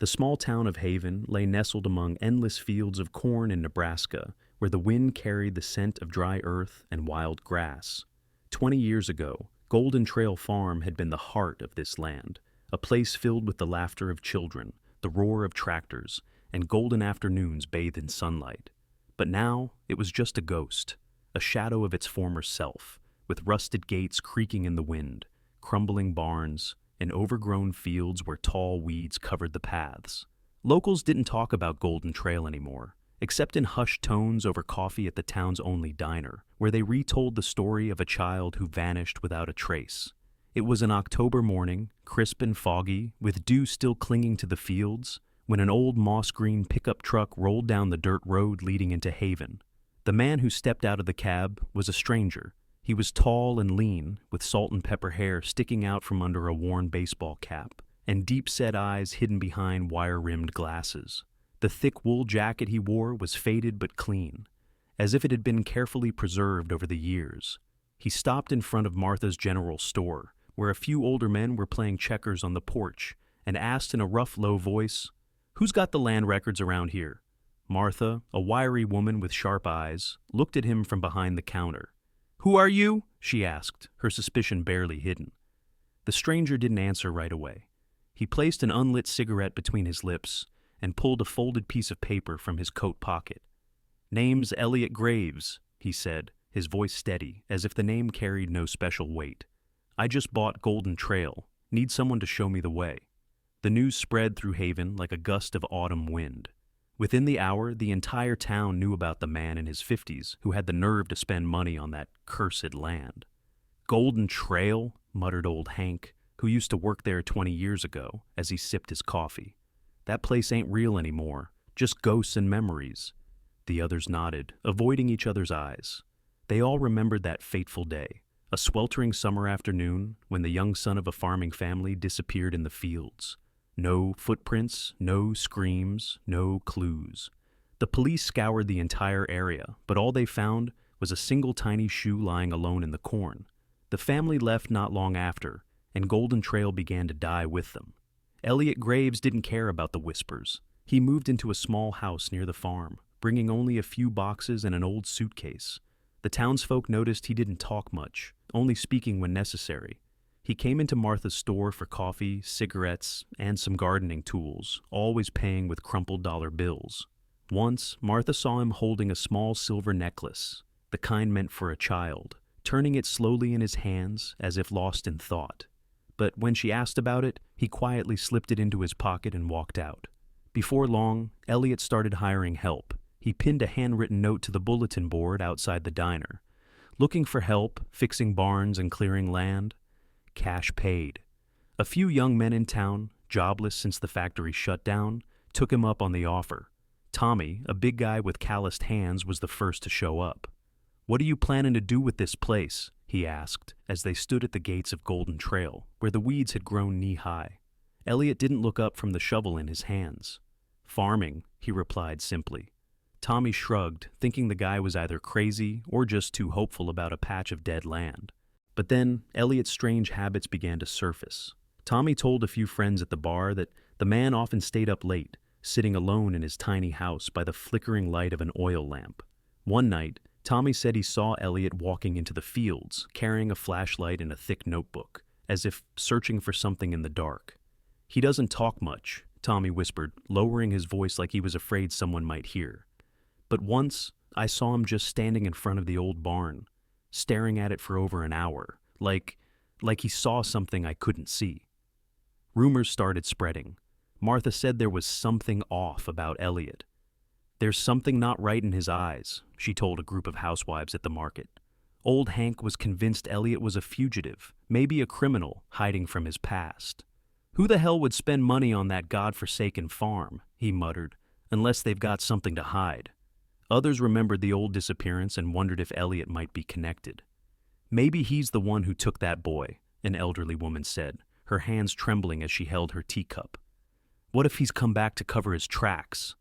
The small town of Haven lay nestled among endless fields of corn in Nebraska, where the wind carried the scent of dry earth and wild grass. 20 years ago, Golden Trail Farm had been the heart of this land, a place filled with the laughter of children, the roar of tractors, and golden afternoons bathed in sunlight. But now it was just a ghost, a shadow of its former self, with rusted gates creaking in the wind, crumbling barns, and overgrown fields where tall weeds covered the paths. Locals didn't talk about Golden Trail anymore, except in hushed tones over coffee at the town's only diner, where they retold the story of a child who vanished without a trace. It was an October morning, crisp and foggy, with dew still clinging to the fields, when an old moss-green pickup truck rolled down the dirt road leading into Haven. The man who stepped out of the cab was a stranger. He was tall and lean, with salt and pepper hair sticking out from under a worn baseball cap, and deep-set eyes hidden behind wire-rimmed glasses. The thick wool jacket he wore was faded but clean, as if it had been carefully preserved over the years. He stopped in front of Martha's General Store, where a few older men were playing checkers on the porch, and asked in a rough, low voice, "Who's got the land records around here?" Martha, a wiry woman with sharp eyes, looked at him from behind the counter. "Who are you?" she asked, her suspicion barely hidden. The stranger didn't answer right away. He placed an unlit cigarette between his lips and pulled a folded piece of paper from his coat pocket. "Name's Elliot Graves," he said, his voice steady, as if the name carried no special weight. "I just bought Golden Trail. Need someone to show me the way." The news spread through Haven like a gust of autumn wind. Within the hour, the entire town knew about the man in his 50s who had the nerve to spend money on that cursed land. "Golden Trail," muttered old Hank, who used to work there 20 years ago, as he sipped his coffee. "That place ain't real anymore, just ghosts and memories." The others nodded, avoiding each other's eyes. They all remembered that fateful day, a sweltering summer afternoon when the young son of a farming family disappeared in the fields. No footprints, no screams, no clues. The police scoured the entire area, but all they found was a single tiny shoe lying alone in the corn. The family left not long after, and Golden Trail began to die with them. Elliot Graves didn't care about the whispers. He moved into a small house near the farm, bringing only a few boxes and an old suitcase. The townsfolk noticed he didn't talk much, only speaking when necessary. He came into Martha's store for coffee, cigarettes, and some gardening tools, always paying with crumpled dollar bills. Once, Martha saw him holding a small silver necklace, the kind meant for a child, turning it slowly in his hands as if lost in thought. But when she asked about it, he quietly slipped it into his pocket and walked out. Before long, Elliot started hiring help. He pinned a handwritten note to the bulletin board outside the diner. Looking for help, fixing barns and clearing land. Cash paid. A few young men in town, jobless since the factory shut down, took him up on the offer. Tommy, a big guy with calloused hands, was the first to show up. "What are you planning to do with this place?" he asked, as they stood at the gates of Golden Trail, where the weeds had grown knee-high. Elliot didn't look up from the shovel in his hands. "Farming," he replied simply. Tommy shrugged, thinking the guy was either crazy or just too hopeful about a patch of dead land. But then, Elliot's strange habits began to surface. Tommy told a few friends at the bar that the man often stayed up late, sitting alone in his tiny house by the flickering light of an oil lamp. One night, Tommy said he saw Elliot walking into the fields, carrying a flashlight and a thick notebook, as if searching for something in the dark. "He doesn't talk much," Tommy whispered, lowering his voice like he was afraid someone might hear. "But once, I saw him just standing in front of the old barn, staring at it for over an hour, like he saw something I couldn't see." Rumors started spreading. Martha said there was something off about Elliot. "There's something not right in his eyes," she told a group of housewives at the market. Old Hank was convinced Elliot was a fugitive, maybe a criminal hiding from his past. "Who the hell would spend money on that godforsaken farm?" he muttered, "unless they've got something to hide." Others remembered the old disappearance and wondered if Elliot might be connected. "Maybe he's the one who took that boy," an elderly woman said, her hands trembling as she held her teacup. "What if he's come back to cover his tracks?"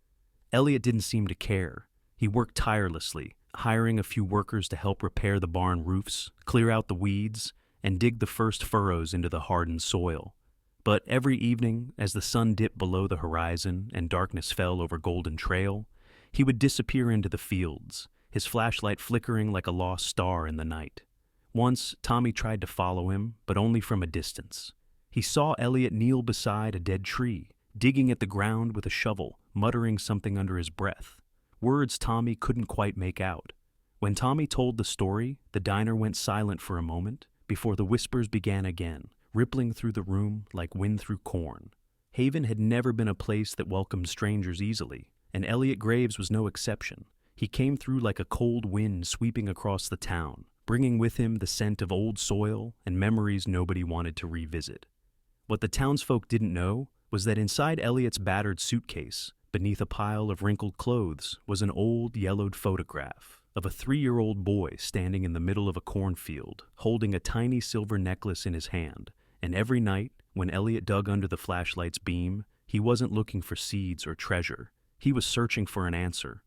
Elliot didn't seem to care. He worked tirelessly, hiring a few workers to help repair the barn roofs, clear out the weeds, and dig the first furrows into the hardened soil. But every evening, as the sun dipped below the horizon and darkness fell over Golden Trail, he would disappear into the fields, his flashlight flickering like a lost star in the night. Once, Tommy tried to follow him, but only from a distance. He saw Elliot kneel beside a dead tree, digging at the ground with a shovel, muttering something under his breath. Words Tommy couldn't quite make out. When Tommy told the story, the diner went silent for a moment before the whispers began again, rippling through the room like wind through corn. Haven had never been a place that welcomed strangers easily, and Elliot Graves was no exception. He came through like a cold wind sweeping across the town, bringing with him the scent of old soil and memories nobody wanted to revisit. What the townsfolk didn't know was that inside Elliot's battered suitcase, beneath a pile of wrinkled clothes, was an old, yellowed photograph of a 3-year-old boy standing in the middle of a cornfield, holding a tiny silver necklace in his hand. And every night, when Elliot dug under the flashlight's beam, he wasn't looking for seeds or treasure. He was searching for an answer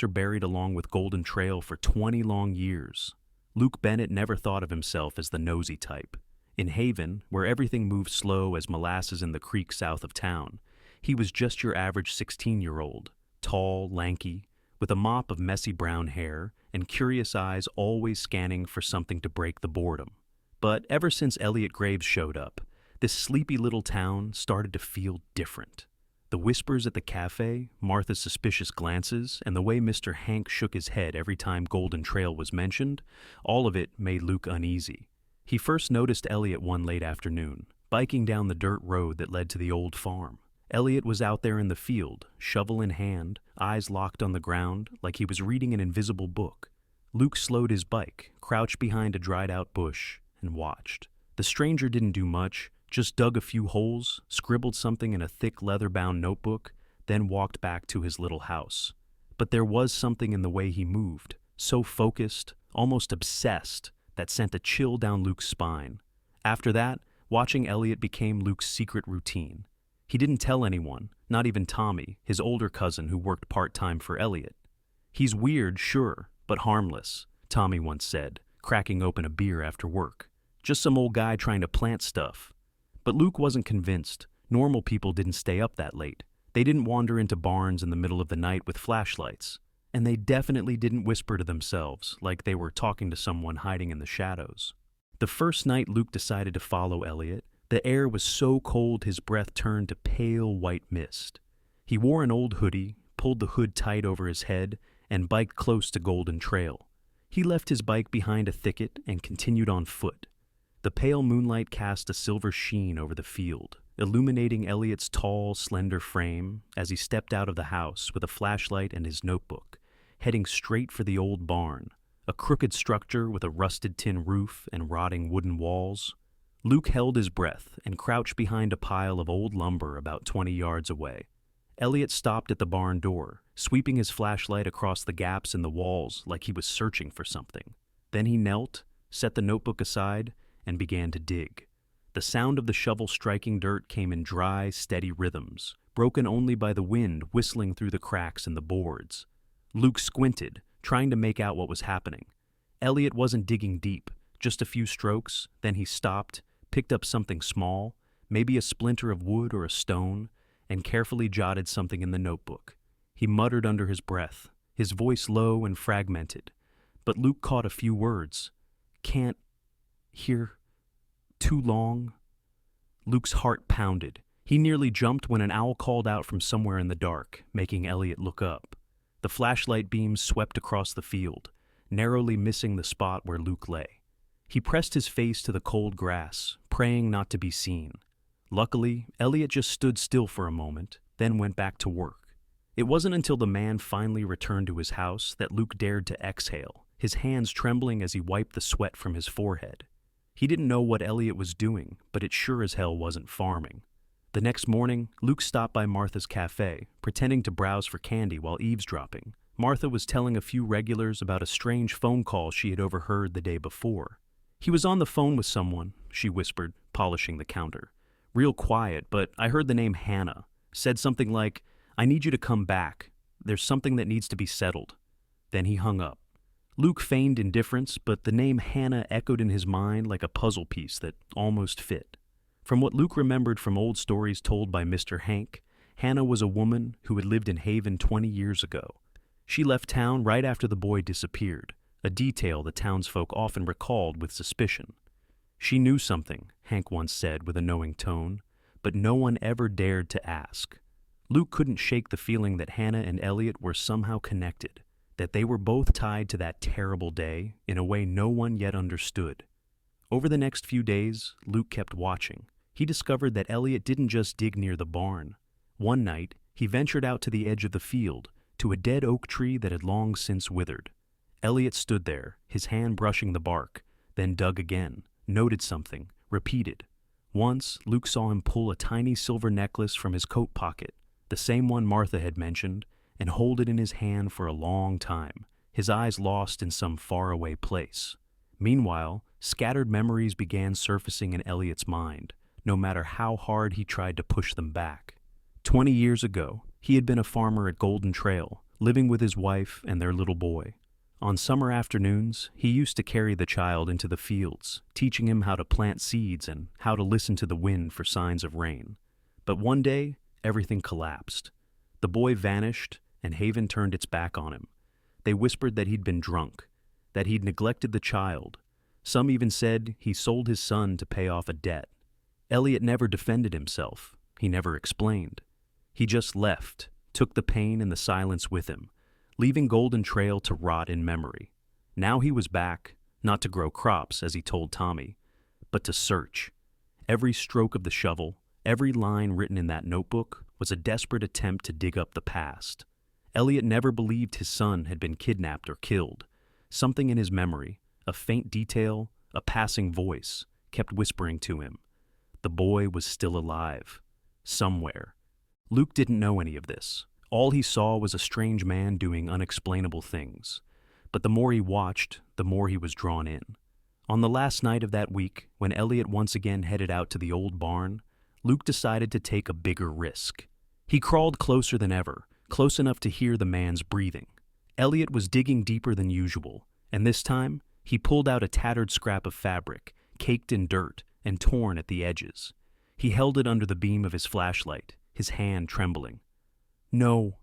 buried along with Golden Trail for 20 long years. Luke Bennett never thought of himself as the nosy type. In Haven, where everything moved slow as molasses in the creek south of town, he was just your average 16-year-old, tall, lanky, with a mop of messy brown hair and curious eyes always scanning for something to break the boredom. But ever since Elliot Graves showed up, this sleepy little town started to feel different. The whispers at the cafe, Martha's suspicious glances, and the way Mr. Hank shook his head every time Golden Trail was mentioned, all of it made Luke uneasy. He first noticed Elliot one late afternoon, biking down the dirt road that led to the old farm. Elliot was out there in the field, shovel in hand, eyes locked on the ground, like he was reading an invisible book. Luke slowed his bike, crouched behind a dried-out bush, and watched. The stranger didn't do much, just dug a few holes, scribbled something in a thick leather-bound notebook, then walked back to his little house. But there was something in the way he moved, so focused, almost obsessed, that sent a chill down Luke's spine. After that, watching Elliot became Luke's secret routine. He didn't tell anyone, not even Tommy, his older cousin who worked part-time for Elliot. "He's weird, sure, but harmless," Tommy once said, cracking open a beer after work. "Just some old guy trying to plant stuff." But Luke wasn't convinced. Normal people didn't stay up that late. They didn't wander into barns in the middle of the night with flashlights. And they definitely didn't whisper to themselves like they were talking to someone hiding in the shadows. The first night Luke decided to follow Elliot, the air was so cold his breath turned to pale white mist. He wore an old hoodie, pulled the hood tight over his head, and biked close to Golden Trail. He left his bike behind a thicket and continued on foot. The pale moonlight cast a silver sheen over the field, illuminating Elliot's tall, slender frame as he stepped out of the house with a flashlight and his notebook, heading straight for the old barn, a crooked structure with a rusted tin roof and rotting wooden walls. Luke held his breath and crouched behind a pile of old lumber about 20 yards away. Elliot stopped at the barn door, sweeping his flashlight across the gaps in the walls like he was searching for something. Then he knelt, set the notebook aside, and began to dig. The sound of the shovel striking dirt came in dry, steady rhythms, broken only by the wind whistling through the cracks in the boards. Luke squinted, trying to make out what was happening. Elliot wasn't digging deep, just a few strokes, then he stopped, picked up something small, maybe a splinter of wood or a stone, and carefully jotted something in the notebook. He muttered under his breath, his voice low and fragmented, but Luke caught a few words. "Can't hear too long." Luke's heart pounded. He nearly jumped when an owl called out from somewhere in the dark, making Elliot look up. The flashlight beams swept across the field, narrowly missing the spot where Luke lay. He pressed his face to the cold grass, praying not to be seen. Luckily, Elliot just stood still for a moment, then went back to work. It wasn't until the man finally returned to his house that Luke dared to exhale, his hands trembling as he wiped the sweat from his forehead. He didn't know what Elliot was doing, but it sure as hell wasn't farming. The next morning, Luke stopped by Martha's cafe, pretending to browse for candy while eavesdropping. Martha was telling a few regulars about a strange phone call she had overheard the day before. "He was on the phone with someone," she whispered, polishing the counter. "Real quiet, but I heard the name Hannah. Said something like, 'I need you to come back. There's something that needs to be settled.'" Then he hung up. Luke feigned indifference, but the name Hannah echoed in his mind like a puzzle piece that almost fit. From what Luke remembered from old stories told by Mr. Hank, Hannah was a woman who had lived in Haven 20 years ago. She left town right after the boy disappeared, a detail the townsfolk often recalled with suspicion. She knew something, Hank once said with a knowing tone, but no one ever dared to ask. Luke couldn't shake the feeling that Hannah and Elliot were somehow connected, that they were both tied to that terrible day in a way no one yet understood. Over the next few days, Luke kept watching. He discovered that Elliot didn't just dig near the barn. One night, he ventured out to the edge of the field, to a dead oak tree that had long since withered. Elliot stood there, his hand brushing the bark, then dug again, noted something, repeated. Once, Luke saw him pull a tiny silver necklace from his coat pocket, the same one Martha had mentioned, and hold it in his hand for a long time, his eyes lost in some faraway place. Meanwhile, scattered memories began surfacing in Elliot's mind, no matter how hard he tried to push them back. 20 years ago, he had been a farmer at Golden Trail, living with his wife and their little boy. On summer afternoons, he used to carry the child into the fields, teaching him how to plant seeds and how to listen to the wind for signs of rain. But one day, everything collapsed. The boy vanished, and Haven turned its back on him. They whispered that he'd been drunk, that he'd neglected the child. Some even said he sold his son to pay off a debt. Elliot never defended himself. He never explained. He just left, took the pain and the silence with him, leaving Golden Trail to rot in memory. Now he was back, not to grow crops, as he told Tommy, but to search. Every stroke of the shovel, every line written in that notebook was a desperate attempt to dig up the past. Elliot never believed his son had been kidnapped or killed. Something in his memory, a faint detail, a passing voice, kept whispering to him. The boy was still alive. Somewhere. Luke didn't know any of this. All he saw was a strange man doing unexplainable things. But the more he watched, the more he was drawn in. On the last night of that week, when Elliot once again headed out to the old barn, Luke decided to take a bigger risk. He crawled closer than ever, close enough to hear the man's breathing. Elliot was digging deeper than usual, and this time, he pulled out a tattered scrap of fabric, caked in dirt and torn at the edges. He held it under the beam of his flashlight, his hand trembling. "No,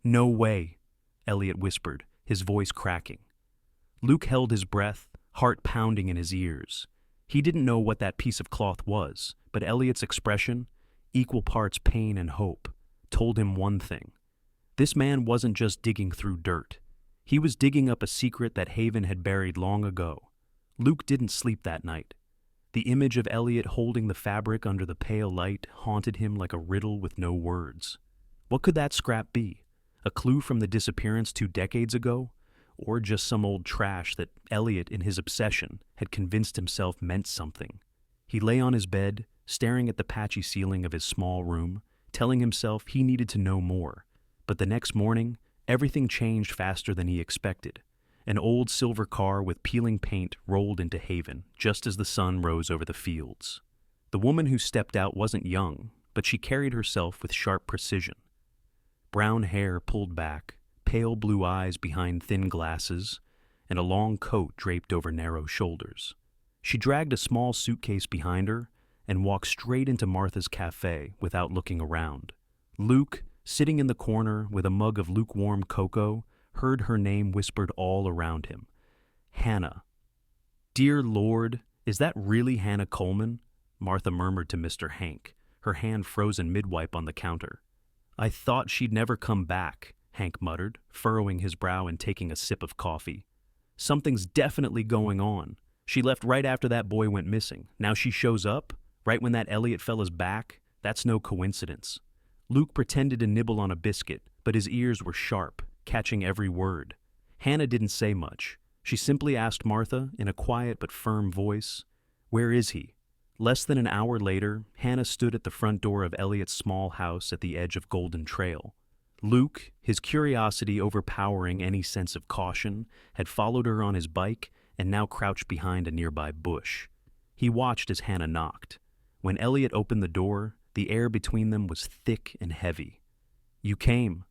no way," Elliot whispered, his voice cracking. Luke held his breath, heart pounding in his ears. He didn't know what that piece of cloth was, but Elliot's expression, equal parts pain and hope, told him one thing. This man wasn't just digging through dirt. He was digging up a secret that Haven had buried long ago. Luke didn't sleep that night. The image of Elliot holding the fabric under the pale light haunted him like a riddle with no words. What could that scrap be? A clue from the disappearance 2 decades ago? Or just some old trash that Elliot, in his obsession, had convinced himself meant something? He lay on his bed, staring at the patchy ceiling of his small room, telling himself he needed to know more. But the next morning, everything changed faster than he expected. An old silver car with peeling paint rolled into Haven just as the sun rose over the fields. The woman who stepped out wasn't young, but she carried herself with sharp precision. Brown hair pulled back, pale blue eyes behind thin glasses, and a long coat draped over narrow shoulders. She dragged a small suitcase behind her and walked straight into Martha's cafe without looking around. Luke, sitting in the corner with a mug of lukewarm cocoa, heard her name whispered all around him. Hannah. "Dear Lord, is that really Hannah Coleman?" Martha murmured to Mr. Hank, her hand frozen mid-wipe on the counter. "I thought she'd never come back," Hank muttered, furrowing his brow and taking a sip of coffee. "Something's definitely going on. She left right after that boy went missing. Now she shows up, right when that Elliot fella's back. That's no coincidence." Luke pretended to nibble on a biscuit, but his ears were sharp, catching every word. Hannah didn't say much. She simply asked Martha, in a quiet but firm voice, "Where is he?" Less than an hour later, Hannah stood at the front door of Elliot's small house at the edge of Golden Trail. Luke, his curiosity overpowering any sense of caution, had followed her on his bike and now crouched behind a nearby bush. He watched as Hannah knocked. When Elliot opened the door, the air between them was thick and heavy. "You came,"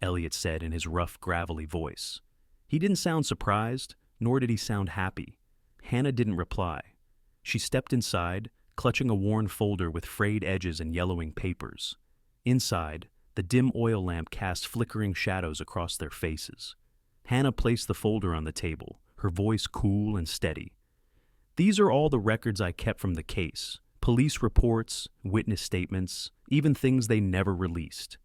Elliot said in his rough, gravelly voice. He didn't sound surprised, nor did he sound happy. Hannah didn't reply. She stepped inside, clutching a worn folder with frayed edges and yellowing papers. Inside, the dim oil lamp cast flickering shadows across their faces. Hannah placed the folder on the table, her voice cool and steady. "These are all the records I kept from the case. Police reports, witness statements, even things they never released."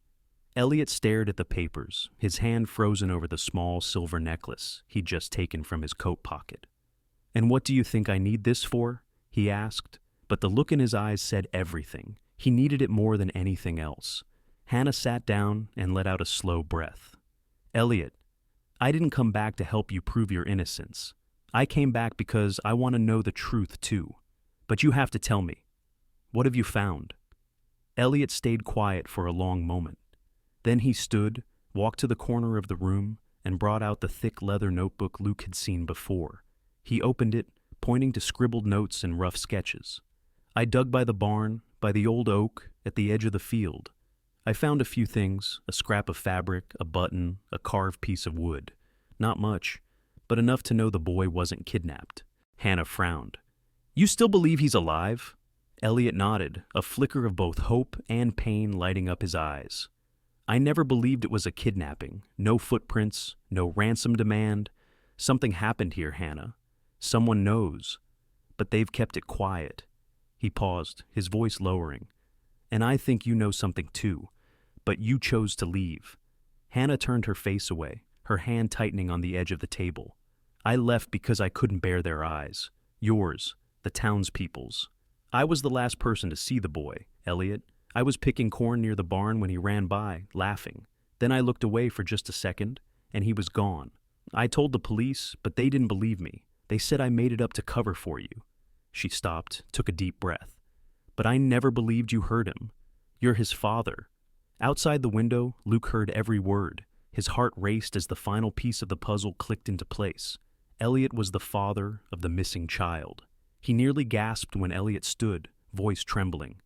Elliot stared at the papers, his hand frozen over the small silver necklace he'd just taken from his coat pocket. "And what do you think I need this for?" he asked, but the look in his eyes said everything. He needed it more than anything else. Hannah sat down and let out a slow breath. "Elliot, I didn't come back to help you prove your innocence. I came back because I want to know the truth too. But you have to tell me. What have you found?" Elliot stayed quiet for a long moment. Then he stood, walked to the corner of the room, and brought out the thick leather notebook Luke had seen before. He opened it, pointing to scribbled notes and rough sketches. "I dug by the barn, by the old oak, at the edge of the field. I found a few things, a scrap of fabric, a button, a carved piece of wood. Not much, but enough to know the boy wasn't kidnapped." Hannah frowned. "You still believe he's alive?" Elliot nodded, a flicker of both hope and pain lighting up his eyes. "I never believed it was a kidnapping. No footprints, no ransom demand. Something happened here, Hannah. Someone knows. But they've kept it quiet." He paused, his voice lowering. "And I think you know something too. But you chose to leave." Hannah turned her face away, her hand tightening on the edge of the table. "I left because I couldn't bear their eyes. Yours, the townspeople's. I was the last person to see the boy, Elliot. I was picking corn near the barn when he ran by, laughing. Then I looked away for just a second, and he was gone. I told the police, but they didn't believe me. They said I made it up to cover for you." She stopped, took a deep breath. "But I never believed you heard him. You're his father." Outside the window, Luke heard every word. His heart raced as the final piece of the puzzle clicked into place. Elliot was the father of the missing child. He nearly gasped when Elliot stood, voice trembling.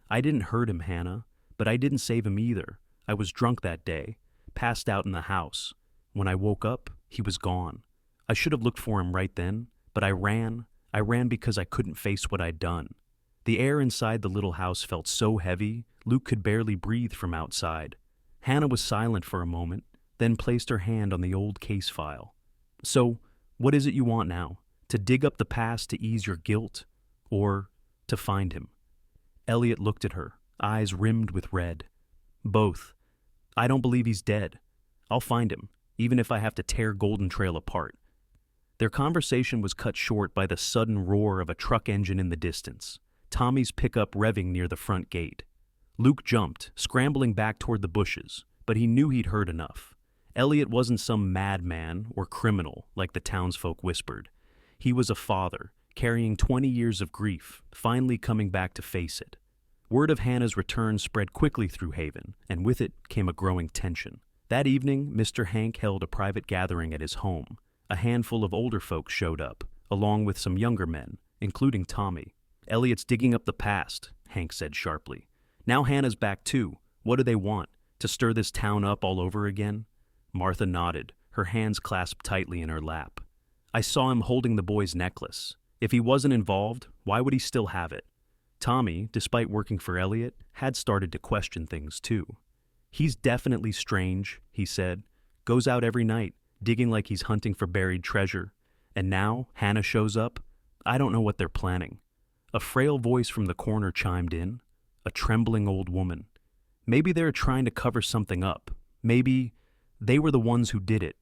"I didn't hurt him, Hannah, but I didn't save him either. I was drunk that day, passed out in the house. When I woke up, he was gone. I should have looked for him right then, but I ran. I ran because I couldn't face what I'd done." The air inside the little house felt so heavy, Luke could barely breathe from outside. Hannah was silent for a moment, then placed her hand on the old case file. "So, what is it you want now? To dig up the past to ease your guilt? Or to find him?" Elliot looked at her, eyes rimmed with red. "Both. I don't believe he's dead. I'll find him, even if I have to tear Golden Trail apart." Their conversation was cut short by the sudden roar of a truck engine in the distance, Tommy's pickup revving near the front gate. Luke jumped, scrambling back toward the bushes, but he knew he'd heard enough. Elliot wasn't some madman or criminal like the townsfolk whispered. He was a father, carrying 20 years of grief, finally coming back to face it. Word of Hannah's return spread quickly through Haven, and with it came a growing tension. That evening, Mr. Hank held a private gathering at his home. A handful of older folks showed up, along with some younger men, including Tommy. "Elliot's digging up the past," Hank said sharply. "Now Hannah's back too. What do they want? To stir this town up all over again?" Martha nodded, her hands clasped tightly in her lap. "I saw him holding the boy's necklace. If he wasn't involved, why would he still have it?" Tommy, despite working for Elliot, had started to question things too. "He's definitely strange," he said. "Goes out every night, digging like he's hunting for buried treasure. And now Hannah shows up. I don't know what they're planning." A frail voice from the corner chimed in, a trembling old woman. "Maybe they're trying to cover something up. Maybe they were the ones who did it."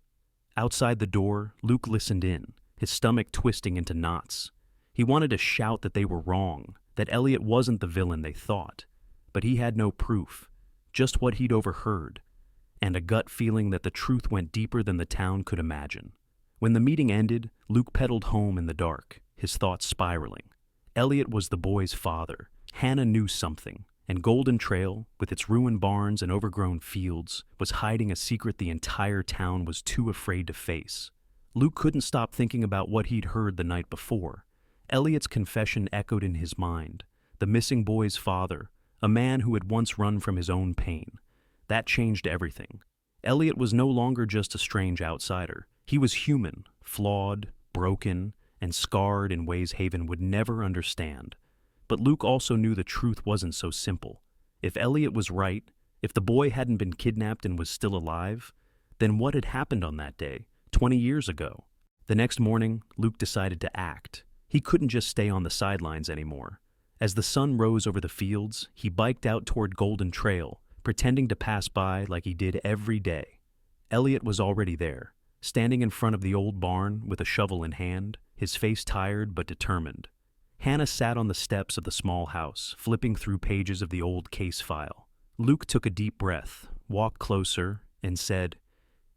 Outside the door, Luke listened in, his stomach twisting into knots. He wanted to shout that they were wrong, that Elliot wasn't the villain they thought. But he had no proof, just what he'd overheard, and a gut feeling that the truth went deeper than the town could imagine. When the meeting ended, Luke pedaled home in the dark, his thoughts spiraling. Elliot was the boy's father. Hannah knew something, and Golden Trail, with its ruined barns and overgrown fields, was hiding a secret the entire town was too afraid to face. Luke couldn't stop thinking about what he'd heard the night before. Elliot's confession echoed in his mind. The missing boy's father, a man who had once run from his own pain. That changed everything. Elliot was no longer just a strange outsider. He was human, flawed, broken, and scarred in ways Haven would never understand. But Luke also knew the truth wasn't so simple. If Elliot was right, if the boy hadn't been kidnapped and was still alive, then what had happened on that day, 20 years ago? The next morning, Luke decided to act. He couldn't just stay on the sidelines anymore. As the sun rose over the fields, he biked out toward Golden Trail, pretending to pass by like he did every day. Elliot was already there, standing in front of the old barn with a shovel in hand, his face tired but determined. Hannah sat on the steps of the small house, flipping through pages of the old case file. Luke took a deep breath, walked closer, and said,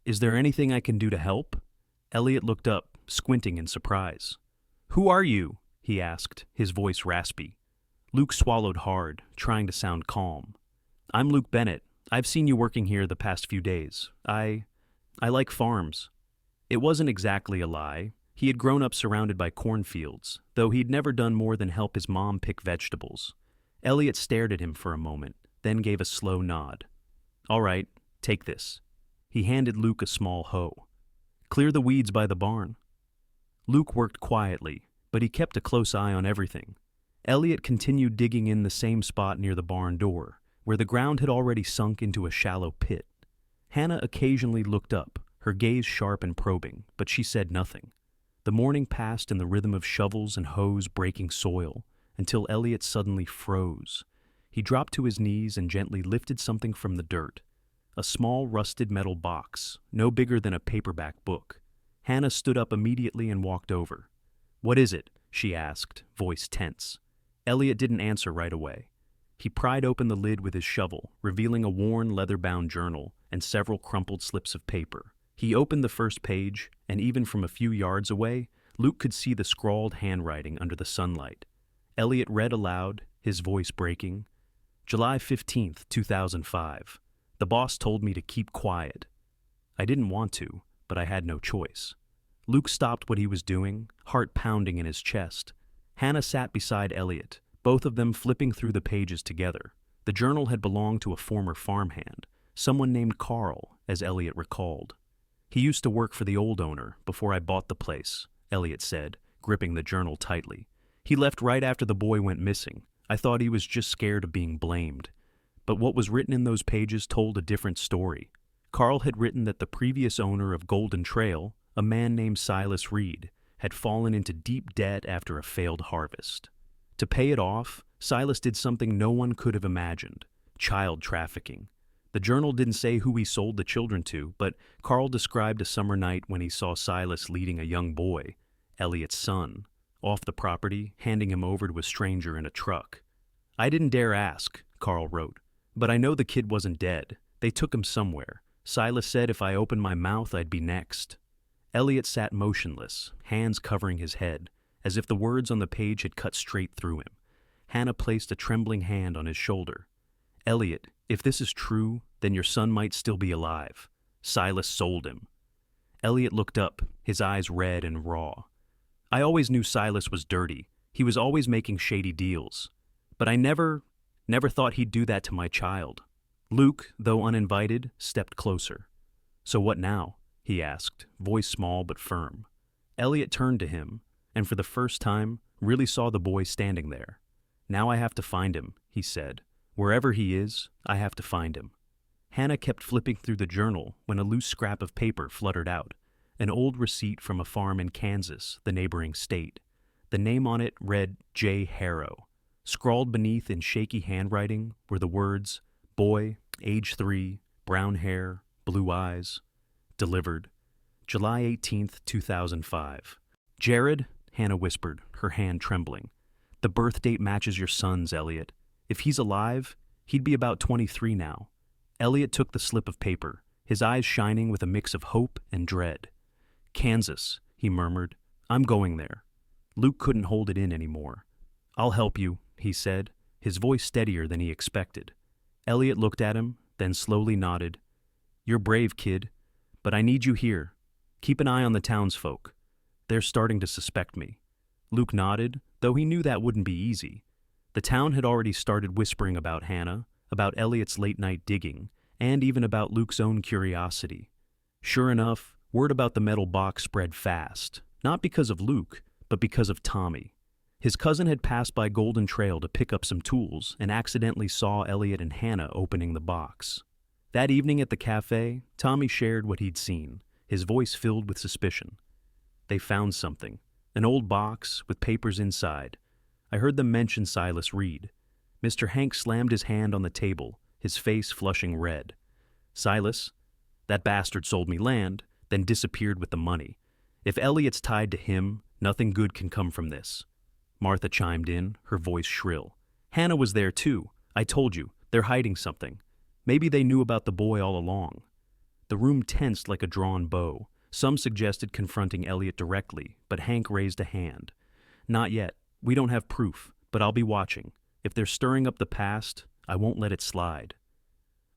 "Is there anything I can do to help?" Elliot looked up, squinting in surprise. "Who are you?" he asked, his voice raspy. Luke swallowed hard, trying to sound calm. "I'm Luke Bennett. I've seen you working here the past few days. I like farms." It wasn't exactly a lie. He had grown up surrounded by cornfields, though he'd never done more than help his mom pick vegetables. Elliot stared at him for a moment, then gave a slow nod. "All right, take this." He handed Luke a small hoe. "Clear the weeds by the barn." Luke worked quietly, but he kept a close eye on everything. Elliot continued digging in the same spot near the barn door, where the ground had already sunk into a shallow pit. Hannah occasionally looked up, her gaze sharp and probing, but she said nothing. The morning passed in the rhythm of shovels and hoes breaking soil, until Elliot suddenly froze. He dropped to his knees and gently lifted something from the dirt. A small rusted metal box, no bigger than a paperback book. Hannah stood up immediately and walked over. "What is it?" she asked, voice tense. Elliot didn't answer right away. He pried open the lid with his shovel, revealing a worn leather-bound journal and several crumpled slips of paper. He opened the first page, and even from a few yards away, Luke could see the scrawled handwriting under the sunlight. Elliot read aloud, his voice breaking. "July 15th, 2005. The boss told me to keep quiet. I didn't want to, but I had no choice." Luke stopped what he was doing, heart pounding in his chest. Hannah sat beside Elliot, both of them flipping through the pages together. The journal had belonged to a former farmhand, someone named Carl, as Elliot recalled. "He used to work for the old owner before I bought the place," Elliot said, gripping the journal tightly. "He left right after the boy went missing. I thought he was just scared of being blamed. But what was written in those pages told a different story. Carl had written that the previous owner of Golden Trail, a man named Silas Reed, had fallen into deep debt after a failed harvest. To pay it off, Silas did something no one could have imagined: child trafficking. The journal didn't say who he sold the children to, but Carl described a summer night when he saw Silas leading a young boy, Elliot's son, off the property, handing him over to a stranger in a truck. "I didn't dare ask," Carl wrote, "but I know the kid wasn't dead. They took him somewhere. Silas said if I opened my mouth, I'd be next." Elliot sat motionless, hands covering his head, as if the words on the page had cut straight through him. Hannah placed a trembling hand on his shoulder. "Elliot, if this is true, then your son might still be alive. Silas sold him." Elliot looked up, his eyes red and raw. "I always knew Silas was dirty. He was always making shady deals. But I never thought he'd do that to my child." Luke, though uninvited, stepped closer. "So what now?" he asked, voice small but firm. Elliot turned to him, and for the first time, really saw the boy standing there. "Now I have to find him," he said. "Wherever he is, I have to find him." Hannah kept flipping through the journal when a loose scrap of paper fluttered out, an old receipt from a farm in Kansas, the neighboring state. The name on it read J. Harrow. Scrawled beneath in shaky handwriting were the words, "Boy, age 3, brown hair, blue eyes. Delivered. July 18th, 2005. "Jared," Hannah whispered, her hand trembling. "The birth date matches your son's, Elliot. If he's alive, he'd be about 23 now." Elliot took the slip of paper, his eyes shining with a mix of hope and dread. "Kansas," he murmured. "I'm going there." Luke couldn't hold it in anymore. "I'll help you," he said, his voice steadier than he expected. Elliot looked at him, then slowly nodded. "You're brave, kid, but I need you here. Keep an eye on the townsfolk. They're starting to suspect me." Luke nodded, though he knew that wouldn't be easy. The town had already started whispering about Hannah, about Elliot's late-night digging, and even about Luke's own curiosity. Sure enough, word about the metal box spread fast, not because of Luke, but because of Tommy. His cousin had passed by Golden Trail to pick up some tools and accidentally saw Elliot and Hannah opening the box. That evening at the cafe, Tommy shared what he'd seen, his voice filled with suspicion. They found something, an old box with papers inside. I heard them mention Silas Reed. Mr. Hank slammed his hand on the table, his face flushing red. Silas, that bastard sold me land, then disappeared with the money. If Elliot's tied to him, nothing good can come from this. Martha chimed in, her voice shrill. Hannah was there too. I told you, they're hiding something. Maybe they knew about the boy all along. The room tensed like a drawn bow. Some suggested confronting Elliot directly, but Hank raised a hand. Not yet. We don't have proof, but I'll be watching. If they're stirring up the past, I won't let it slide.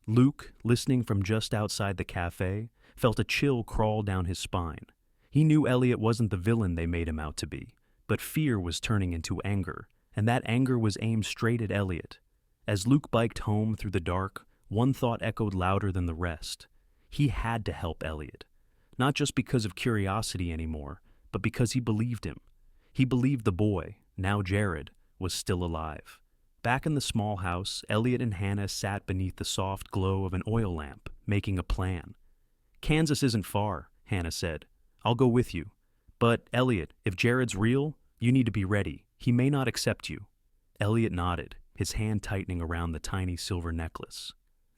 Luke, listening from just outside the cafe, felt a chill crawl down his spine. He knew Elliot wasn't the villain they made him out to be, but fear was turning into anger, and that anger was aimed straight at Elliot. As Luke biked home through the dark, one thought echoed louder than the rest. He had to help Elliot. Not just because of curiosity anymore, but because he believed him. He believed the boy, now Jared, was still alive. Back in the small house, Elliot and Hannah sat beneath the soft glow of an oil lamp, making a plan. Kansas isn't far, Hannah said. I'll go with you. But, Elliot, if Jared's real, you need to be ready. He may not accept you. Elliot nodded, his hand tightening around the tiny silver necklace.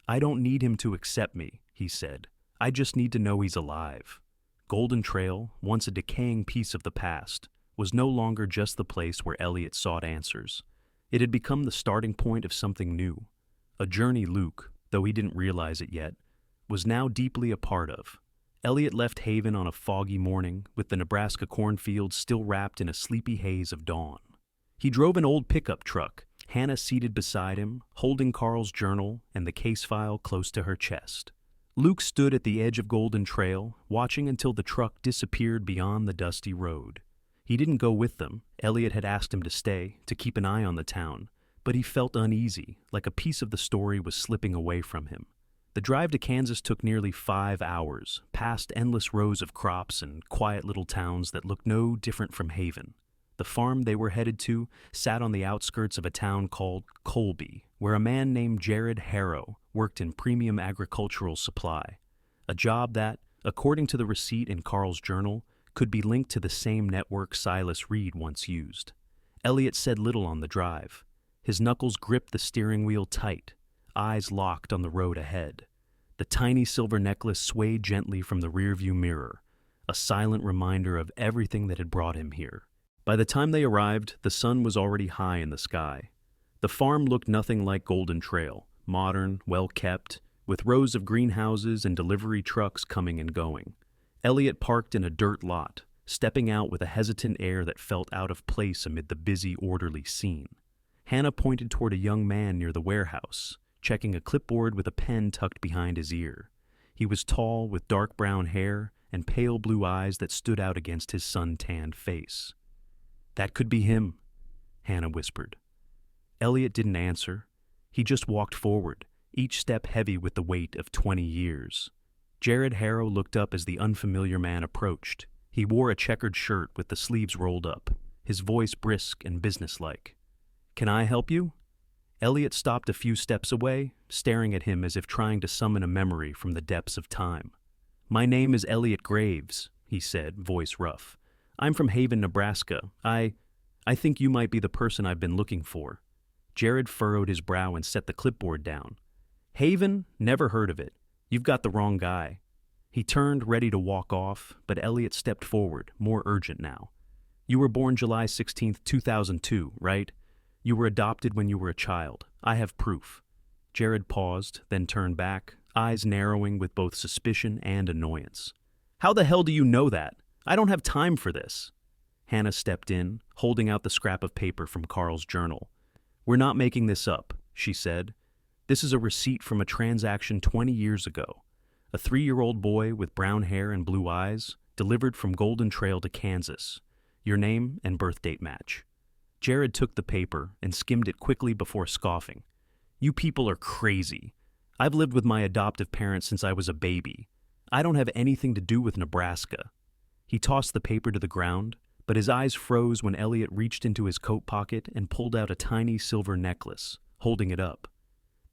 I don't need him to accept me, he said. I just need to know he's alive. Golden Trail, once a decaying piece of the past, was no longer just the place where Elliot sought answers. It had become the starting point of something new. A journey Luke, though he didn't realize it yet, was now deeply a part of. Elliot left Haven on a foggy morning with the Nebraska cornfields still wrapped in a sleepy haze of dawn. He drove an old pickup truck, Hannah seated beside him, holding Carl's journal and the case file close to her chest. Luke stood at the edge of Golden Trail, watching until the truck disappeared beyond the dusty road. He didn't go with them. Elliot had asked him to stay, to keep an eye on the town, but he felt uneasy, like a piece of the story was slipping away from him. The drive to Kansas took nearly 5 hours, past endless rows of crops and quiet little towns that looked no different from Haven. The farm they were headed to sat on the outskirts of a town called Colby, where a man named Jared Harrow worked in premium agricultural supply, a job that, according to the receipt in Carl's journal, could be linked to the same network Silas Reed once used. Elliot said little on the drive. His knuckles gripped the steering wheel tight, eyes locked on the road ahead. The tiny silver necklace swayed gently from the rearview mirror, a silent reminder of everything that had brought him here. By the time they arrived, the sun was already high in the sky. The farm looked nothing like Golden Trail, modern, well-kept, with rows of greenhouses and delivery trucks coming and going. Elliot parked in a dirt lot, stepping out with a hesitant air that felt out of place amid the busy, orderly scene. Hannah pointed toward a young man near the warehouse, checking a clipboard with a pen tucked behind his ear. He was tall, with dark brown hair and pale blue eyes that stood out against his sun-tanned face. That could be him, Hannah whispered. Elliot didn't answer. He just walked forward, each step heavy with the weight of 20 years. Jared Harrow looked up as the unfamiliar man approached. He wore a checkered shirt with the sleeves rolled up, his voice brisk and businesslike. Can I help you? Elliot stopped a few steps away, staring at him as if trying to summon a memory from the depths of time. My name is Elliot Graves, he said, voice rough. I'm from Haven, Nebraska. I think you might be the person I've been looking for. Jared furrowed his brow and set the clipboard down. Haven? Never heard of it. You've got the wrong guy. He turned, ready to walk off, but Elliot stepped forward, more urgent now. You were born July 16th, 2002, right? You were adopted when you were a child. I have proof. Jared paused, then turned back, eyes narrowing with both suspicion and annoyance. How the hell do you know that? I don't have time for this. Hannah stepped in, holding out the scrap of paper from Carl's journal. We're not making this up, she said. This is a receipt from a transaction 20 years ago. A 3-year-old boy with brown hair and blue eyes, delivered from Golden Trail to Kansas. Your name and birth date match. Jared took the paper and skimmed it quickly before scoffing. You people are crazy. I've lived with my adoptive parents since I was a baby. I don't have anything to do with Nebraska. He tossed the paper to the ground, but his eyes froze when Elliot reached into his coat pocket and pulled out a tiny silver necklace, holding it up.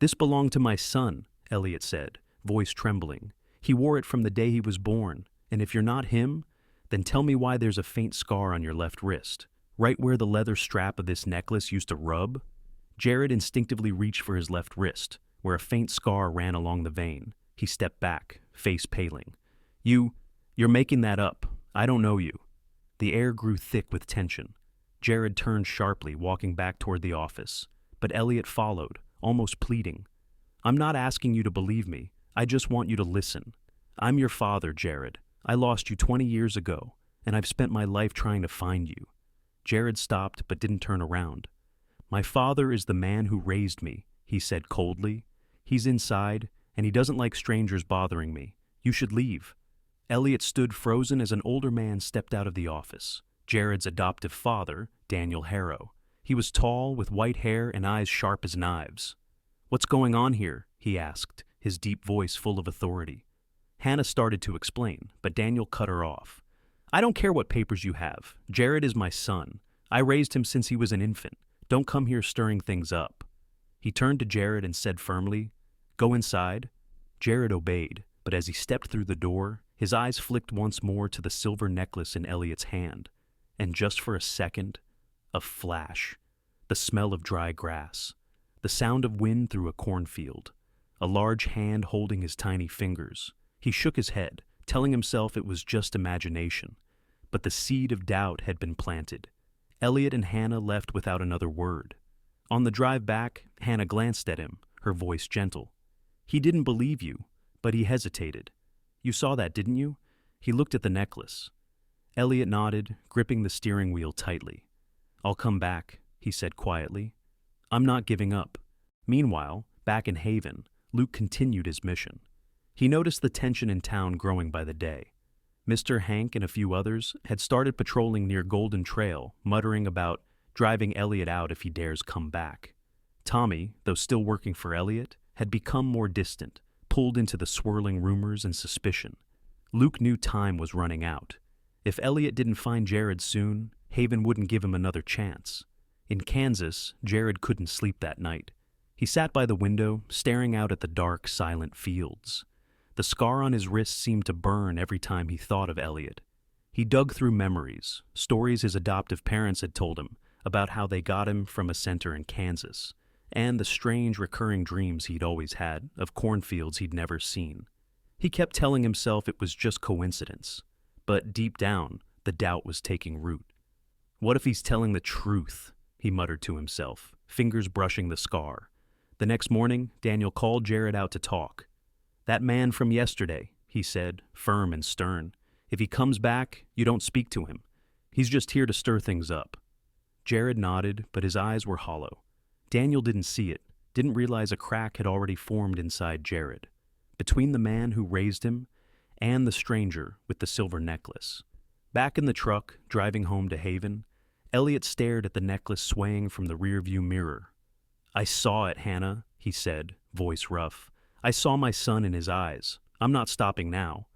"This belonged to my son," Elliot said, voice trembling. "He wore it from the day he was born, and if you're not him, then tell me why there's a faint scar on your left wrist, right where the leather strap of this necklace used to rub." Jared instinctively reached for his left wrist, where a faint scar ran along the vein. He stepped back, face paling. You're making that up. I don't know you." The air grew thick with tension. Jared turned sharply, walking back toward the office, but Elliot followed, almost pleading. "I'm not asking you to believe me. I just want you to listen. I'm your father, Jared. I lost you 20 years ago, and I've spent my life trying to find you." Jared stopped but didn't turn around. "My father is the man who raised me," he said coldly. "He's inside, and he doesn't like strangers bothering me. You should leave." Elliot stood frozen as an older man stepped out of the office. Jared's adoptive father, Daniel Harrow. He was tall, with white hair and eyes sharp as knives. "What's going on here?" he asked, his deep voice full of authority. Hannah started to explain, but Daniel cut her off. "I don't care what papers you have. Jared is my son. I raised him since he was an infant. Don't come here stirring things up." He turned to Jared and said firmly, "Go inside." Jared obeyed, but as he stepped through the door, his eyes flicked once more to the silver necklace in Elliot's hand, and just for a second, a flash, the smell of dry grass, the sound of wind through a cornfield, a large hand holding his tiny fingers. He shook his head, telling himself it was just imagination, but the seed of doubt had been planted. Elliot and Hannah left without another word. On the drive back, Hannah glanced at him, her voice gentle. "He didn't believe you, but he hesitated. You saw that, didn't you?" He looked at the necklace. Elliot nodded, gripping the steering wheel tightly. "I'll come back," he said quietly. "I'm not giving up." Meanwhile, back in Haven, Luke continued his mission. He noticed the tension in town growing by the day. Mr. Hank and a few others had started patrolling near Golden Trail, muttering about driving Elliot out if he dares come back. Tommy, though still working for Elliot, had become more distant, pulled into the swirling rumors and suspicion. Luke knew time was running out. If Elliot didn't find Jared soon, Haven wouldn't give him another chance. In Kansas, Jared couldn't sleep that night. He sat by the window, staring out at the dark, silent fields. The scar on his wrist seemed to burn every time he thought of Elliot. He dug through memories, stories his adoptive parents had told him about how they got him from a center in Kansas, and the strange recurring dreams he'd always had of cornfields he'd never seen. He kept telling himself it was just coincidence, but deep down, the doubt was taking root. "What if he's telling the truth?" he muttered to himself, fingers brushing the scar. The next morning, Daniel called Jared out to talk. "That man from yesterday," he said, firm and stern. "If he comes back, you don't speak to him. He's just here to stir things up." Jared nodded, but his eyes were hollow. Daniel didn't see it, didn't realize a crack had already formed inside Jared, between the man who raised him and the stranger with the silver necklace. Back in the truck, driving home to Haven, Elliot stared at the necklace swaying from the rearview mirror. "I saw it, Hannah," he said, voice rough. "I saw my son in his eyes. I'm not stopping now."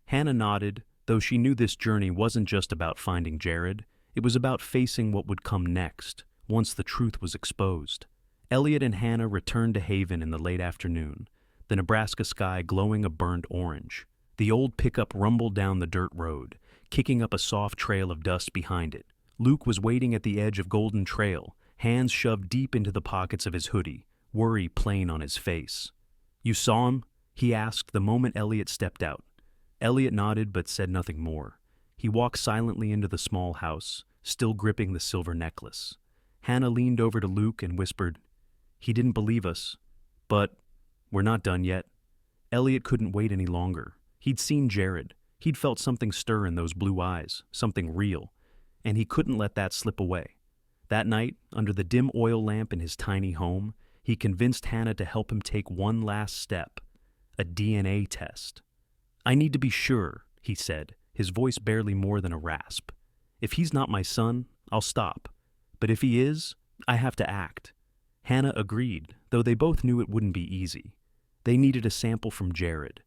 Hannah nodded, though she knew this journey wasn't just about finding Jared. It was about facing what would come next, once the truth was exposed. Elliot and Hannah returned to Haven in the late afternoon, the Nebraska sky glowing a burnt orange. The old pickup rumbled down the dirt road, kicking up a soft trail of dust behind it. Luke was waiting at the edge of Golden Trail, hands shoved deep into the pockets of his hoodie, worry plain on his face. "You saw him?" he asked the moment Elliot stepped out. Elliot nodded but said nothing more. He walked silently into the small house, still gripping the silver necklace. Hannah leaned over to Luke and whispered, "He didn't believe us, but we're not done yet." Elliot couldn't wait any longer. He'd seen Jared. He'd felt something stir in those blue eyes, something real, and he couldn't let that slip away. That night, under the dim oil lamp in his tiny home, he convinced Hannah to help him take one last step, a DNA test. "I need to be sure," he said, his voice barely more than a rasp. "If he's not my son, I'll stop. But if he is, I have to act." Hannah agreed, though they both knew it wouldn't be easy. They needed a sample from Jared,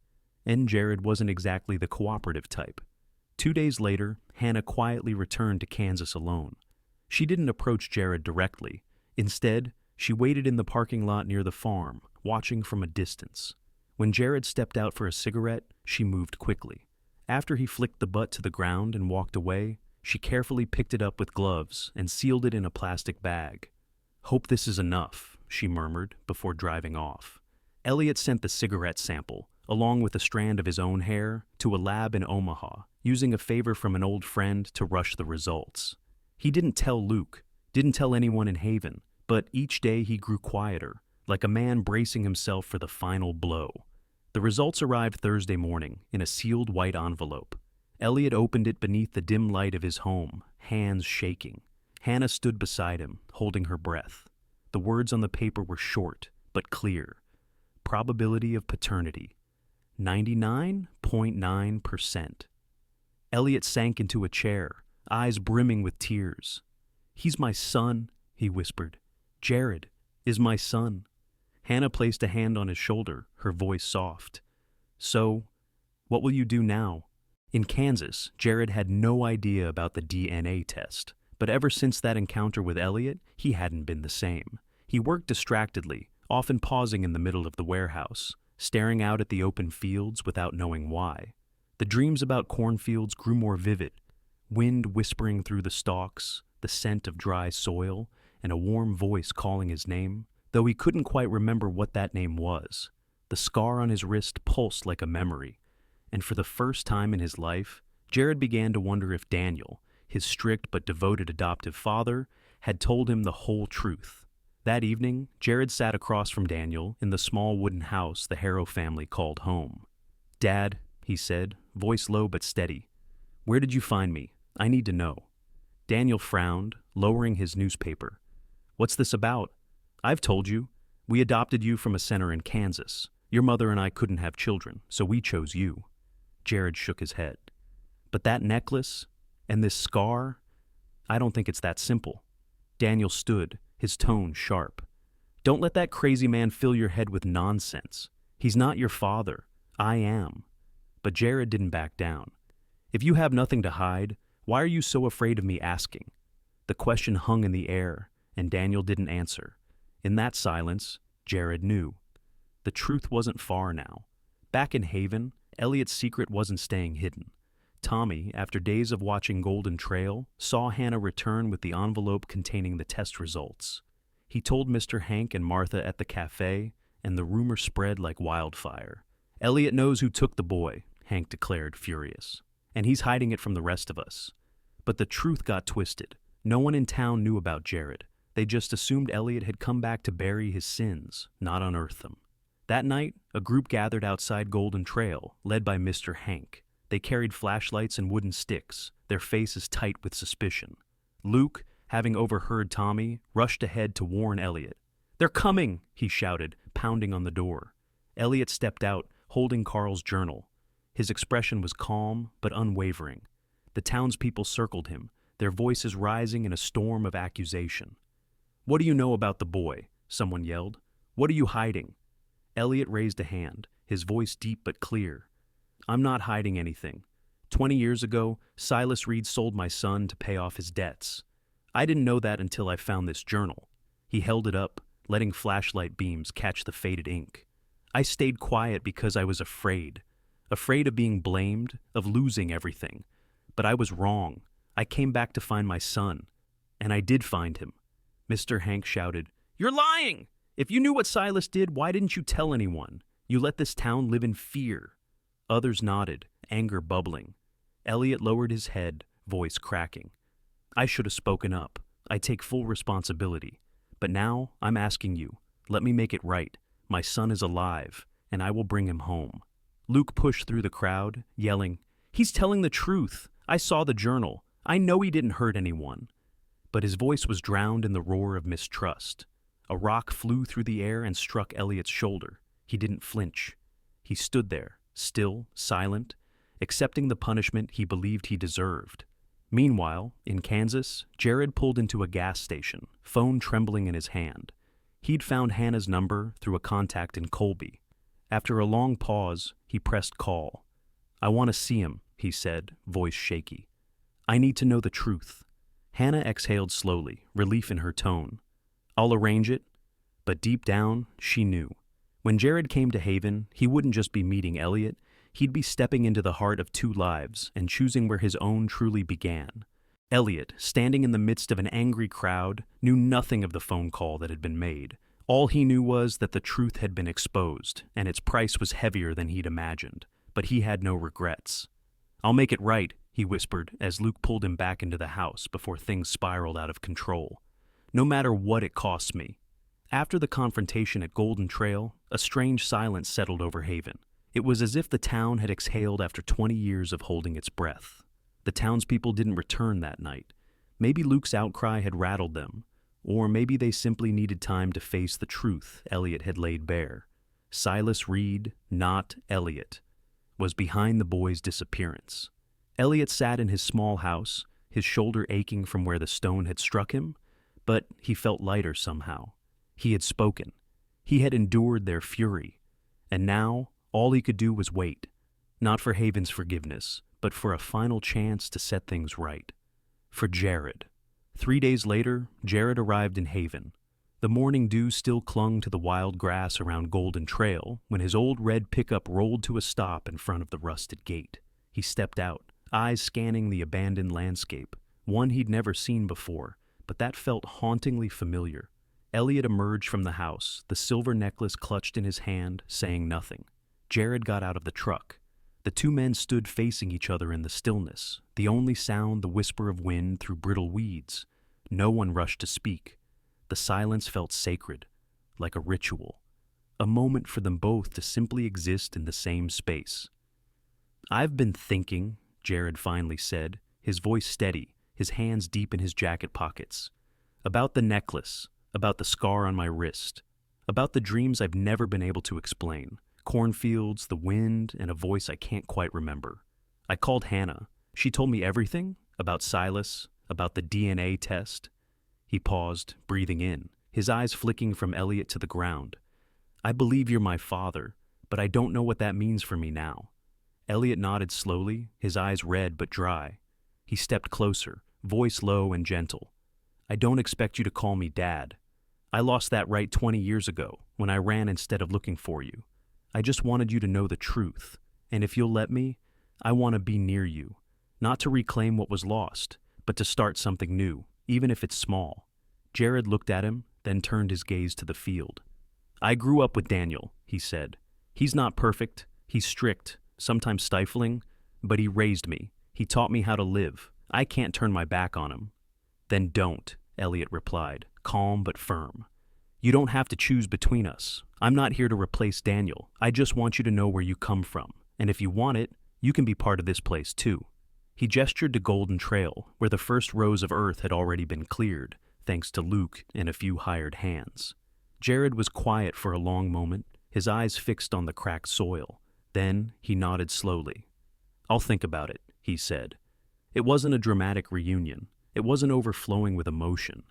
and Jared wasn't exactly the cooperative type. 2 days later, Hannah quietly returned to Kansas alone. She didn't approach Jared directly. Instead, she waited in the parking lot near the farm, watching from a distance. When Jared stepped out for a cigarette, she moved quickly. After he flicked the butt to the ground and walked away, she carefully picked it up with gloves and sealed it in a plastic bag. "Hope this is enough," she murmured before driving off. Elliot sent the cigarette sample, along with a strand of his own hair, to a lab in Omaha, using a favor from an old friend to rush the results. He didn't tell Luke, didn't tell anyone in Haven, but each day he grew quieter, like a man bracing himself for the final blow. The results arrived Thursday morning in a sealed white envelope. Elliot opened it beneath the dim light of his home, hands shaking. Hannah stood beside him, holding her breath. The words on the paper were short, but clear. Probability of paternity: 99.9%. Elliot sank into a chair, eyes brimming with tears. "He's my son," he whispered. "Jared is my son." Hannah placed a hand on his shoulder, her voice soft. "So, what will you do now?" In Kansas, Jared had no idea about the DNA test, but ever since that encounter with Elliot, he hadn't been the same. He worked distractedly, often pausing in the middle of the warehouse, staring out at the open fields without knowing why. The dreams about cornfields grew more vivid, wind whispering through the stalks, the scent of dry soil, and a warm voice calling his name, though he couldn't quite remember what that name was. The scar on his wrist pulsed like a memory, and for the first time in his life, Jared began to wonder if Daniel, his strict but devoted adoptive father, had told him the whole truth. That evening, Jared sat across from Daniel in the small wooden house the Harrow family called home. "Dad," he said, voice low but steady, "where did you find me? I need to know." Daniel frowned, lowering his newspaper. "What's this about?" "I've told you. We adopted you from a center in Kansas. Your mother and I couldn't have children, so we chose you." Jared shook his head. "But that necklace and this scar? I don't think it's that simple." Daniel stood, his tone sharp. "Don't let that crazy man fill your head with nonsense. He's not your father. I am." But Jared didn't back down. "If you have nothing to hide, why are you so afraid of me asking?" The question hung in the air, and Daniel didn't answer. In that silence, Jared knew. The truth wasn't far now. Back in Haven, Elliot's secret wasn't staying hidden. Tommy, after days of watching Golden Trail, saw Hannah return with the envelope containing the test results. He told Mr. Hank and Martha at the cafe, and the rumor spread like wildfire. "Elliot knows who took the boy," Hank declared, furious, "and he's hiding it from the rest of us." But the truth got twisted. No one in town knew about Jared. They just assumed Elliot had come back to bury his sins, not unearth them. That night, a group gathered outside Golden Trail, led by Mr. Hank. They carried flashlights and wooden sticks, their faces tight with suspicion. Luke, having overheard Tommy, rushed ahead to warn Elliot. "They're coming!" he shouted, pounding on the door. Elliot stepped out, holding Carl's journal. His expression was calm but unwavering. The townspeople circled him, their voices rising in a storm of accusation. "What do you know about the boy?" someone yelled. "What are you hiding?" Elliot raised a hand, his voice deep but clear. "I'm not hiding anything. 20 years ago, Silas Reed sold my son to pay off his debts. I didn't know that until I found this journal." He held it up, letting flashlight beams catch the faded ink. "I stayed quiet because I was afraid of being blamed, of losing everything. But I was wrong. I came back to find my son. And I did find him." Mr. Hank shouted, "You're lying! If you knew what Silas did, why didn't you tell anyone? You let this town live in fear." Others nodded, anger bubbling. Elliot lowered his head, voice cracking. "I should have spoken up. I take full responsibility. But now I'm asking you, let me make it right. My son is alive, and I will bring him home." Luke pushed through the crowd, yelling, "He's telling the truth. I saw the journal. I know he didn't hurt anyone." But his voice was drowned in the roar of mistrust. A rock flew through the air and struck Elliot's shoulder. He didn't flinch. He stood there, still, silent, accepting the punishment he believed he deserved. Meanwhile, in Kansas, Jared pulled into a gas station, phone trembling in his hand. He'd found Hannah's number through a contact in Colby. After a long pause, he pressed call. "I want to see him," he said, voice shaky. "I need to know the truth." Hannah exhaled slowly, relief in her tone. "I'll arrange it." But deep down, she knew. When Jared came to Haven, he wouldn't just be meeting Elliot, he'd be stepping into the heart of two lives and choosing where his own truly began. Elliot, standing in the midst of an angry crowd, knew nothing of the phone call that had been made. All he knew was that the truth had been exposed, and its price was heavier than he'd imagined. But he had no regrets. "I'll make it right," he whispered as Luke pulled him back into the house before things spiraled out of control. "No matter what it costs me." After the confrontation at Golden Trail, a strange silence settled over Haven. It was as if the town had exhaled after 20 years of holding its breath. The townspeople didn't return that night. Maybe Luke's outcry had rattled them, or maybe they simply needed time to face the truth Elliot had laid bare. Silas Reed, not Elliot, was behind the boy's disappearance. Elliot sat in his small house, his shoulder aching from where the stone had struck him, but he felt lighter somehow. He had spoken. He had endured their fury. And now, all he could do was wait. Not for Haven's forgiveness, but for a final chance to set things right. For Jared. 3 days later, Jared arrived in Haven. The morning dew still clung to the wild grass around Golden Trail when his old red pickup rolled to a stop in front of the rusted gate. He stepped out, eyes scanning the abandoned landscape, one he'd never seen before, but that felt hauntingly familiar. Elliot emerged from the house, the silver necklace clutched in his hand, saying nothing. Jared got out of the truck. The two men stood facing each other in the stillness, the only sound the whisper of wind through brittle weeds. No one rushed to speak. The silence felt sacred, like a ritual, a moment for them both to simply exist in the same space. "I've been thinking," Jared finally said, his voice steady, his hands deep in his jacket pockets, "about the necklace, about the scar on my wrist, about the dreams I've never been able to explain. Cornfields, the wind, and a voice I can't quite remember. I called Hannah. She told me everything about Silas, about the DNA test." He paused, breathing in, his eyes flicking from Elliot to the ground. "I believe you're my father, but I don't know what that means for me now." Elliot nodded slowly, his eyes red but dry. He stepped closer, voice low and gentle. "I don't expect you to call me Dad. I lost that right 20 years ago, when I ran instead of looking for you. I just wanted you to know the truth, and if you'll let me, I want to be near you, not to reclaim what was lost, but to start something new, even if it's small." Jared looked at him, then turned his gaze to the field. "I grew up with Daniel," he said. "He's not perfect, he's strict, sometimes stifling, but he raised me. He taught me how to live. I can't turn my back on him." "Then don't," Elliot replied, calm but firm. "You don't have to choose between us. I'm not here to replace Daniel. I just want you to know where you come from, and if you want it, you can be part of this place too." He gestured to Golden Trail, where the first rows of earth had already been cleared, thanks to Luke and a few hired hands. Jared was quiet for a long moment, his eyes fixed on the cracked soil. Then he nodded slowly. "I'll think about it," he said. It wasn't a dramatic reunion. It wasn't overflowing with emotion.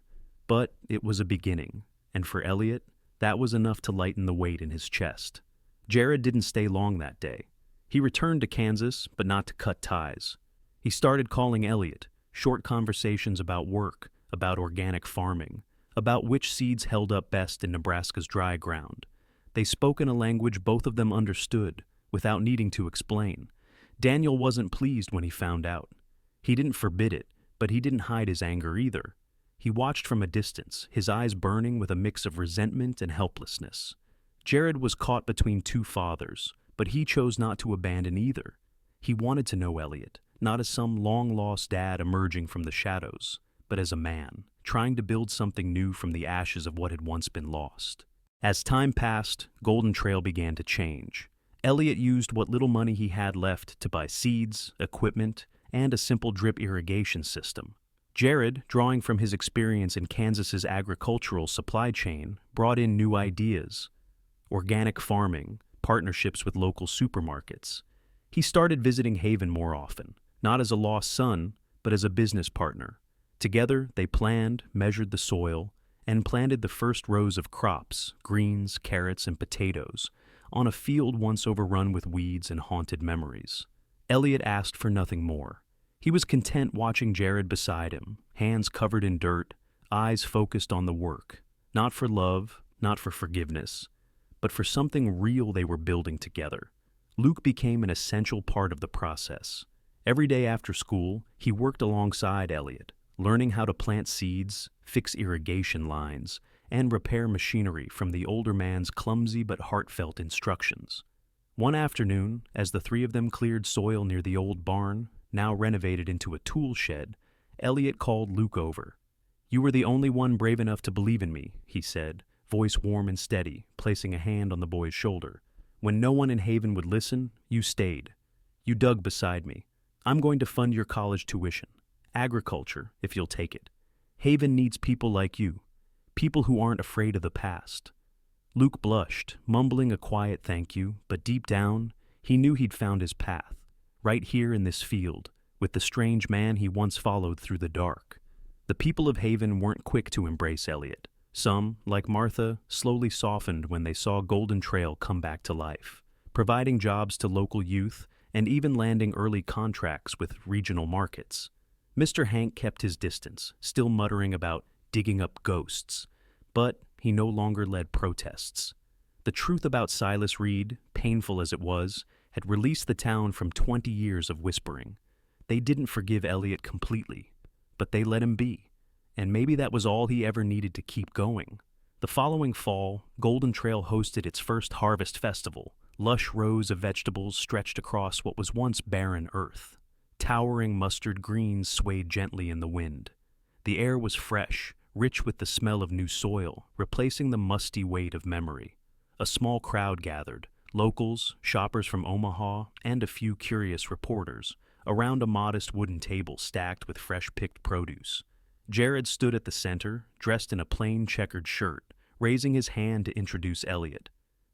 But it was a beginning, and for Elliot, that was enough to lighten the weight in his chest. Jared didn't stay long that day. He returned to Kansas, but not to cut ties. He started calling Elliot, short conversations about work, about organic farming, about which seeds held up best in Nebraska's dry ground. They spoke in a language both of them understood, without needing to explain. Daniel wasn't pleased when he found out. He didn't forbid it, but he didn't hide his anger either. He watched from a distance, his eyes burning with a mix of resentment and helplessness. Jared was caught between two fathers, but he chose not to abandon either. He wanted to know Elliot, not as some long-lost dad emerging from the shadows, but as a man, trying to build something new from the ashes of what had once been lost. As time passed, Golden Trail began to change. Elliot used what little money he had left to buy seeds, equipment, and a simple drip irrigation system. Jared, drawing from his experience in Kansas's agricultural supply chain, brought in new ideas. Organic farming, partnerships with local supermarkets. He started visiting Haven more often, not as a lost son, but as a business partner. Together, they planned, measured the soil, and planted the first rows of crops, greens, carrots, and potatoes, on a field once overrun with weeds and haunted memories. Elliot asked for nothing more. He was content watching Jared beside him, hands covered in dirt, eyes focused on the work, not for love, not for forgiveness, but for something real they were building together. Luke became an essential part of the process. Every day after school, he worked alongside Elliot, learning how to plant seeds, fix irrigation lines, and repair machinery from the older man's clumsy but heartfelt instructions. One afternoon, as the three of them cleared soil near the old barn, now renovated into a tool shed, Elliot called Luke over. "You were the only one brave enough to believe in me," he said, voice warm and steady, placing a hand on the boy's shoulder. "When no one in Haven would listen, you stayed. You dug beside me. I'm going to fund your college tuition. Agriculture, if you'll take it. Haven needs people like you, people who aren't afraid of the past." Luke blushed, mumbling a quiet thank you, but deep down, he knew he'd found his path, right here in this field, with the strange man he once followed through the dark. The people of Haven weren't quick to embrace Elliot. Some, like Martha, slowly softened when they saw Golden Trail come back to life, providing jobs to local youth and even landing early contracts with regional markets. Mr. Hank kept his distance, still muttering about digging up ghosts, but he no longer led protests. The truth about Silas Reed, painful as it was, had released the town from 20 years of whispering. They didn't forgive Elliot completely, but they let him be, and maybe that was all he ever needed to keep going. The following fall, Golden Trail hosted its first harvest festival. Lush rows of vegetables stretched across what was once barren earth. Towering mustard greens swayed gently in the wind. The air was fresh, rich with the smell of new soil, replacing the musty weight of memory. A small crowd gathered, locals, shoppers from Omaha, and a few curious reporters, around a modest wooden table stacked with fresh-picked produce. Jared stood at the center, dressed in a plain checkered shirt, raising his hand to introduce Elliot.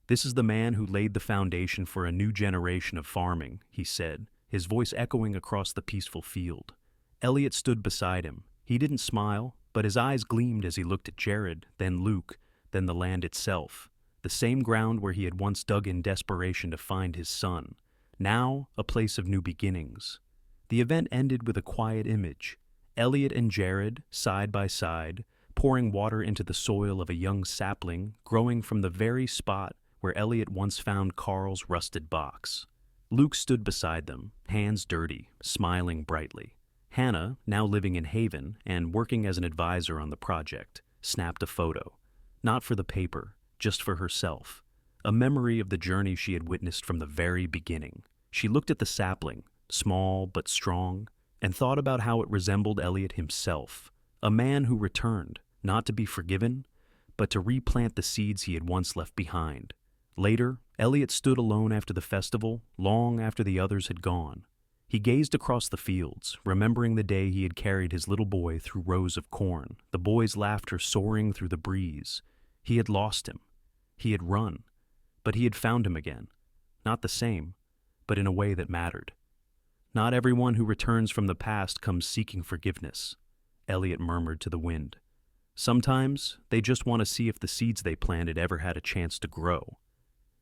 "This is the man who laid the foundation for a new generation of farming," he said, his voice echoing across the peaceful field. Elliot stood beside him. He didn't smile, but his eyes gleamed as he looked at Jared, then Luke, then the land itself, the same ground where he had once dug in desperation to find his son, now a place of new beginnings. The event ended with a quiet image. Elliot and Jared, side by side, pouring water into the soil of a young sapling growing from the very spot where Elliot once found Carl's rusted box. Luke stood beside them, hands dirty, smiling brightly. Hannah, now living in Haven and working as an advisor on the project, snapped a photo. Not for the paper, just for herself. A memory of the journey she had witnessed from the very beginning. She looked at the sapling, small but strong, and thought about how it resembled Elliot himself, a man who returned, not to be forgiven, but to replant the seeds he had once left behind. Later, Elliot stood alone after the festival, long after the others had gone. He gazed across the fields, remembering the day he had carried his little boy through rows of corn, the boy's laughter soaring through the breeze. He had lost him. He had run. But he had found him again. Not the same, but in a way that mattered. "Not everyone who returns from the past comes seeking forgiveness," Elliot murmured to the wind. "Sometimes they just want to see if the seeds they planted ever had a chance to grow."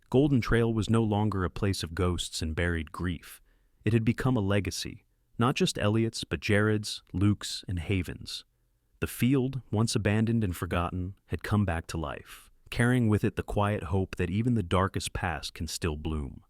Golden Trail was no longer a place of ghosts and buried grief. It had become a legacy, not just Elliot's, but Jared's, Luke's, and Haven's. The field, once abandoned and forgotten, had come back to life, carrying with it the quiet hope that even the darkest past can still bloom.